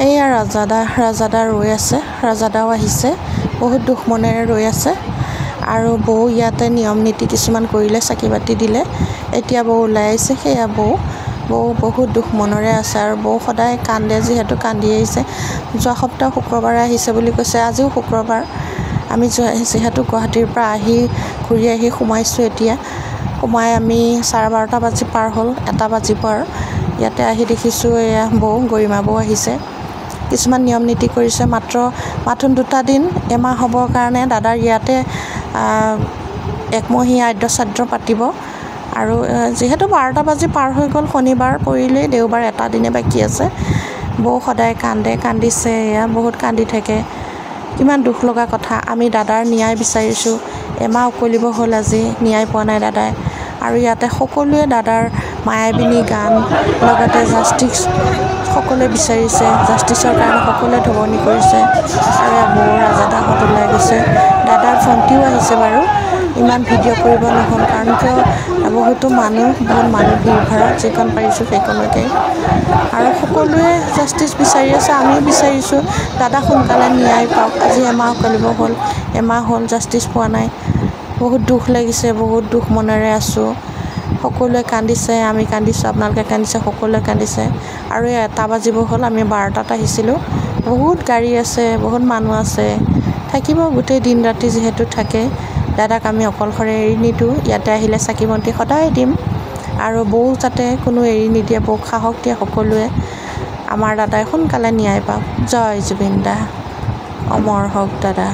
এইয়া ৰাজাদা ৰৈ আছে, ৰাজাদাও আহিছে, বহুত দুখ মনেৰে ৰৈ আছে। আৰু বৌ ইয়াতে নিয়ম নীতি কিছুমান কৰিলে, চাকি বাতি দিলে। এতিয়া বৌ ওলাই আহিছে, সেয়া বৌ বহুত দুখ মনেৰে আছে। আৰু বৌ সদায় কান্দে, যিহেতু কান্দি আহিছে। যোৱা সপ্তাহ শুক্ৰবাৰে আহিছে বুলি কৈছে, আজিও শুক্ৰবাৰ। আমি যিহেতু গুৱাহাটীৰ পৰা ঘূৰি আহি সোমাইছোঁ, এতিয়া সোমাই আমি 12:30 বাজি পাৰ হ'ল, 1 বাজিব আৰু। ইয়াতে আহি দেখিছোঁ এয়া গৰিমা বৌ আহিছে। কিছুমান নিয়ম নীতি কৰিছে, মাথোন 2টা দিন, এমাহ হ'বৰ কাৰণে দাদাৰ ইয়াতে একমহীয়া আদ্য শ্ৰাদ্ধ পাতিব। আৰু যিহেতু 12টা বাজি পাৰ হৈ গ'ল, শনিবাৰ পৰিলেই দেওবাৰ 1টা দিনে বাকী আছে। বৌ সদায় কান্দিছে, এয়া বহুত কান্দি থাকে। কিমান দুখ লগা কথা। আমি দাদাৰ ন্যায় বিচাৰিছোঁ, এমাহ উকলিব হ'ল আজি, ন্যায় পোৱা নাই দাদাই। আৰু ইয়াতে সকলোৱে দাদাৰ মায়াবিনী গান, লগতে জাষ্টিচ সকলোৱে বিচাৰিছে, জাষ্টিচৰ কাৰণে সকলোৱে ধৱনি কৰিছে। আৰু বৌ ৰাজাদাহঁত ওলাই গৈছে, দাদাৰ ভণ্টিও আহিছে বাৰু। ইমান ভিডিঅ' কৰিব নহ'ল, কাৰণ কিয় বহুত মানুহ ভিৰ ভাৰত, যিকণ পাৰিছোঁ সেইকণকে। আৰু সকলোৱে জাষ্টিচ বিচাৰি আছে, আমিও বিচাৰিছোঁ দাদা সোনকালে ন্যায় পাওক। আজি এমাহ উকলিব হ'ল, এমাহ হ'ল জাষ্টিচ পোৱা নাই। বহুত দুখ লাগিছে, বহুত দুখ মনেৰে আছোঁ। সকলোৱে কান্দিছে, আমি কান্দিছোঁ, আপোনালোকে কান্দিছে, সকলোৱে কান্দিছে। আৰু 1টা বাজিব হ'ল, আমি 12টাত আহিছিলোঁ। বহুত গাড়ী আছে, বহুত মানুহ আছে, থাকিব গোটেই দিন ৰাতি যিহেতু থাকে। দাদাক আমি অকলশৰে এৰি নিদিওঁ, ইয়াতে আহিলে চাকি বন্তি সদায় দিম। আৰু বৌ যাতে কোনো এৰি নিদিয়ে, বৌক সাহস দিয়ে সকলোৱে। আমাৰ দাদাই সোনকালে ন্যায় পাওক। জয় জুবিন দা, অমৰ হওক দাদা।